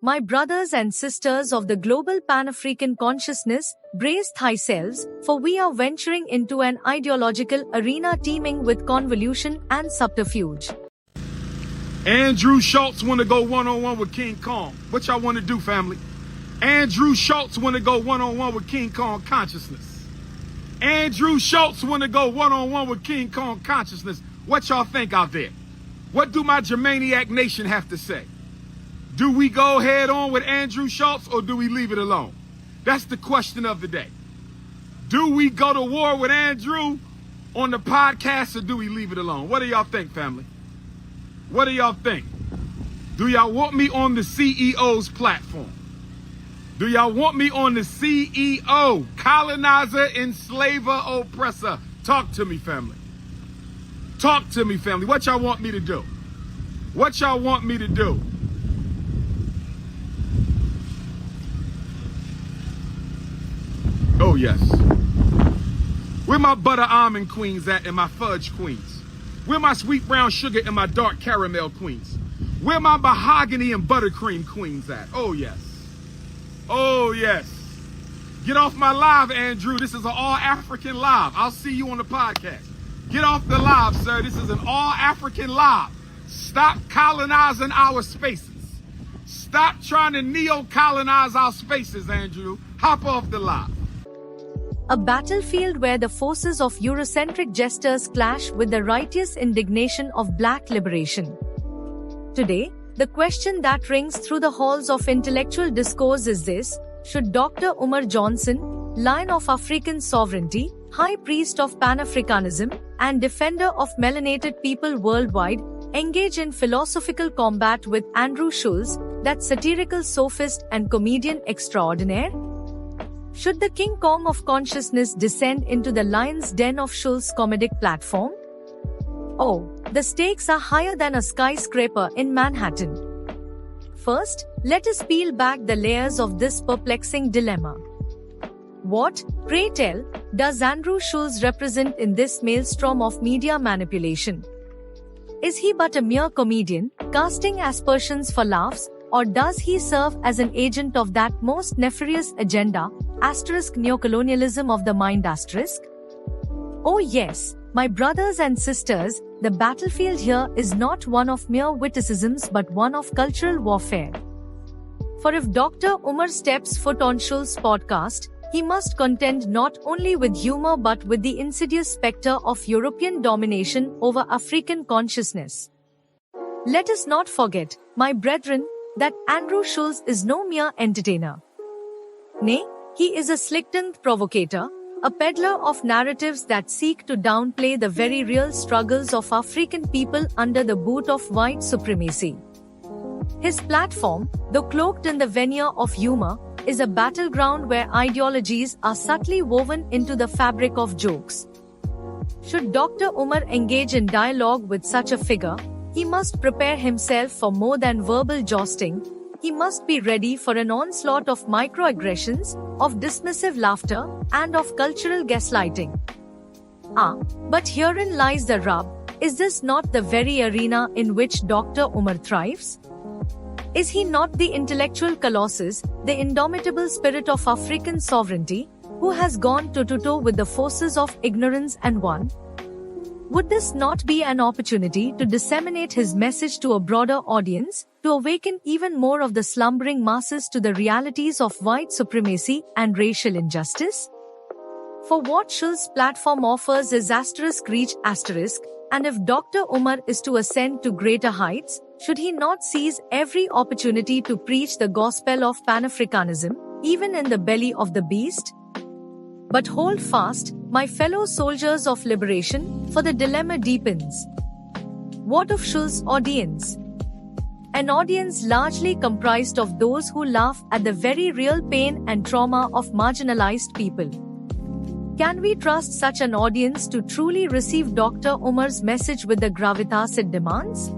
my brothers and sisters of the global Pan-African consciousness, brace thyselves, for we are venturing into an ideological arena teeming with convolution and subterfuge. Andrew Schulz want to go one-on-one with King Kong. What y'all want to do, family? Andrew Schulz want to go one-on-one with King Kong consciousness. Andrew Schulz want to go one-on-one with King Kong consciousness. What y'all think out there? What do my Germaniac Nation have to say? Do we go head on with Andrew Schulz or do we leave it alone? That's the question of the day. Do we go to war with Andrew on the podcast or do we leave it alone? What do y'all think, family? What do y'all think? Do y'all want me on the CEO's platform? Do y'all want me on the CEO, colonizer, enslaver, oppressor? Talk to me, family. Talk to me, family. What y'all want me to do? What y'all want me to do? Oh, yes. Where my butter almond queens at and my fudge queens? Where my sweet brown sugar and my dark caramel queens? Where my mahogany and buttercream queens at? Oh, yes. Oh, yes. Get off my live, Andrew. This is an all-African live. I'll see you on the podcast. Get off the live, sir. This is an all-African live. Stop colonizing our spaces. Stop trying to neo-colonize our spaces, Andrew. Hop off the live. A battlefield where the forces of Eurocentric jesters clash with the righteous indignation of black liberation. Today, the question that rings through the halls of intellectual discourse is this: should Dr. Umar Johnson, Lion of African sovereignty, High Priest of Pan-Africanism, and defender of melanated people worldwide, engage in philosophical combat with Andrew Schulz, that satirical sophist and comedian extraordinaire? Should the King Kong of consciousness descend into the lion's den of Schulz's comedic platform? Oh, the stakes are higher than a skyscraper in Manhattan. First, let us peel back the layers of this perplexing dilemma. What, pray tell, does Andrew Schulz represent in this maelstrom of media manipulation? Is he but a mere comedian, casting aspersions for laughs, or does he serve as an agent of that most nefarious agenda, neocolonialism of the mind ? Oh yes, my brothers and sisters, the battlefield here is not one of mere witticisms but one of cultural warfare. For if Dr. Umar steps foot on Schulz's podcast, he must contend not only with humor but with the insidious specter of European domination over African consciousness. Let us not forget, my brethren, that Andrew Schulz is no mere entertainer. Nay, he is a slick-tongued provocator, a peddler of narratives that seek to downplay the very real struggles of African people under the boot of white supremacy. His platform, though cloaked in the veneer of humor, is a battleground where ideologies are subtly woven into the fabric of jokes. Should Dr. Umar engage in dialogue with such a figure, he must prepare himself for more than verbal jousting. He must be ready for an onslaught of microaggressions, of dismissive laughter, and of cultural gaslighting. But herein lies the rub. Is this not the very arena in which Dr. Umar thrives? Is he not the intellectual colossus, the indomitable spirit of African sovereignty, who has gone toe-to-toe with the forces of ignorance and won? Would this not be an opportunity to disseminate his message to a broader audience, to awaken even more of the slumbering masses to the realities of white supremacy and racial injustice? For what Schulz's platform offers is reach and if Dr. Umar is to ascend to greater heights, should he not seize every opportunity to preach the gospel of Pan-Africanism, even in the belly of the beast? But hold fast, my fellow soldiers of liberation, for the dilemma deepens. What of Schulz's audience? An audience largely comprised of those who laugh at the very real pain and trauma of marginalized people. Can we trust such an audience to truly receive Dr. Umar's message with the gravitas it demands?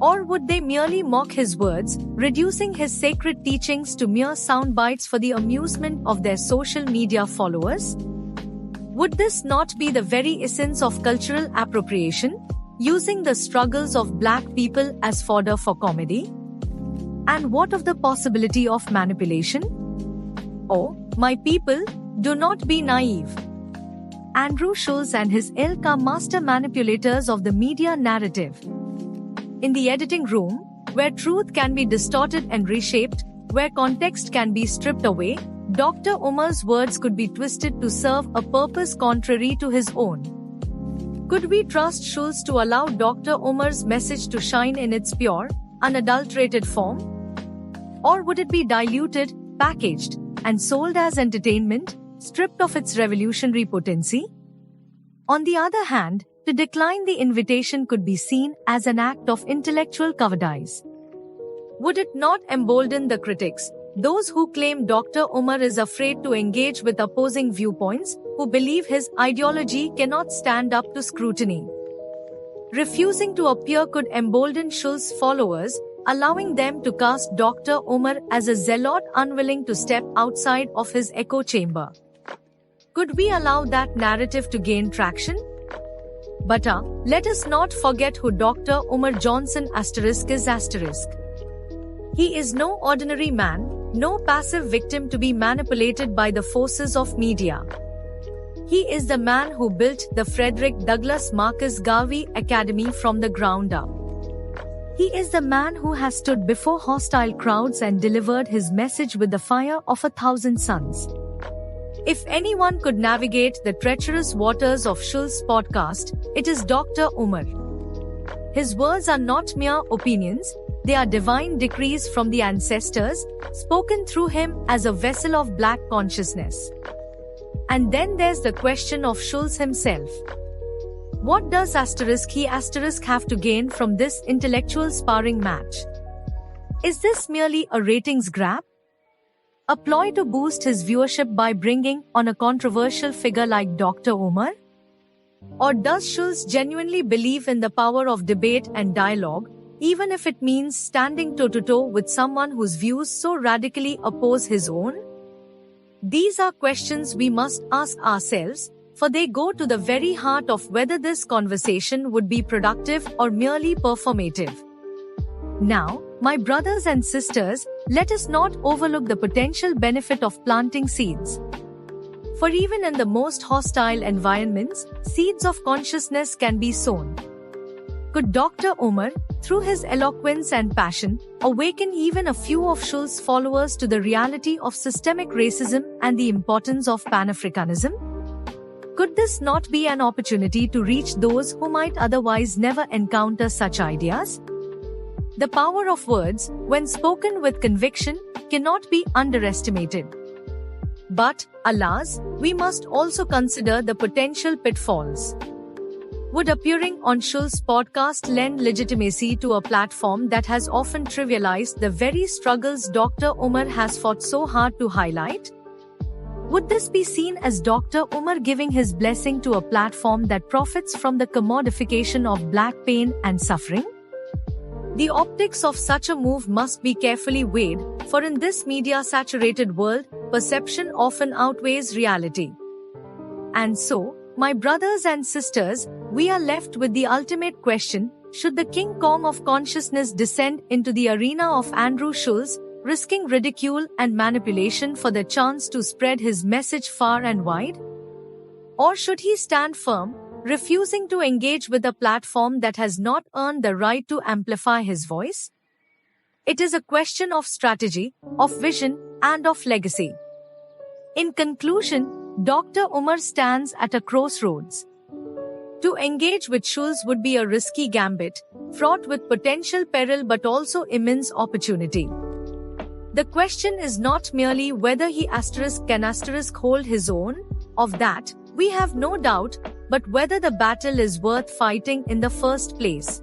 Or would they merely mock his words, reducing his sacred teachings to mere sound bites for the amusement of their social media followers? Would this not be the very essence of cultural appropriation, using the struggles of black people as fodder for comedy? And what of the possibility of manipulation? Oh, my people, do not be naive. Andrew Schulz and his ilk are master manipulators of the media narrative. In the editing room, where truth can be distorted and reshaped, where context can be stripped away, Dr. Umar's words could be twisted to serve a purpose contrary to his own. Could we trust Schulz to allow Dr. Umar's message to shine in its pure, unadulterated form? Or would it be diluted, packaged, and sold as entertainment, stripped of its revolutionary potency? On the other hand, to decline the invitation could be seen as an act of intellectual cowardice. Would it not embolden the critics, those who claim Dr. Umar is afraid to engage with opposing viewpoints, who believe his ideology cannot stand up to scrutiny? Refusing to appear could embolden Schulz's followers, allowing them to cast Dr. Umar as a zealot unwilling to step outside of his echo chamber. Could we allow that narrative to gain traction? But let us not forget who Dr. Umar Johnson is. He is no ordinary man, no passive victim to be manipulated by the forces of media. He is the man who built the Frederick Douglass Marcus Garvey Academy from the ground up. He is the man who has stood before hostile crowds and delivered his message with the fire of 1,000 suns. If anyone could navigate the treacherous waters of Schulz's podcast, it is Dr. Umar. His words are not mere opinions, they are divine decrees from the ancestors, spoken through him as a vessel of black consciousness. And then there's the question of Schulz himself. What does he have to gain from this intellectual sparring match? Is this merely a ratings grab? A ploy to boost his viewership by bringing on a controversial figure like Dr. Umar? Or does Schulz genuinely believe in the power of debate and dialogue, even if it means standing toe-to-toe with someone whose views so radically oppose his own? These are questions we must ask ourselves, for they go to the very heart of whether this conversation would be productive or merely performative. Now, my brothers and sisters, let us not overlook the potential benefit of planting seeds. For even in the most hostile environments, seeds of consciousness can be sown. Could Dr. Umar, through his eloquence and passion, awaken even a few of Schulz's followers to the reality of systemic racism and the importance of Pan-Africanism? Could this not be an opportunity to reach those who might otherwise never encounter such ideas? The power of words, when spoken with conviction, cannot be underestimated. But, alas, we must also consider the potential pitfalls. Would appearing on Schulz's podcast lend legitimacy to a platform that has often trivialized the very struggles Dr. Umar has fought so hard to highlight? Would this be seen as Dr. Umar giving his blessing to a platform that profits from the commodification of black pain and suffering? The optics of such a move must be carefully weighed, for in this media-saturated world, perception often outweighs reality. And so, my brothers and sisters, we are left with the ultimate question: should the King Kong of consciousness descend into the arena of Andrew Schulz, risking ridicule and manipulation for the chance to spread his message far and wide? Or should he stand firm, refusing to engage with a platform that has not earned the right to amplify his voice? It is a question of strategy, of vision, and of legacy. In conclusion, Dr. Umar stands at a crossroads. To engage with Schulz would be a risky gambit, fraught with potential peril but also immense opportunity. The question is not merely whether he can hold his own, of that, we have no doubt, but whether the battle is worth fighting in the first place.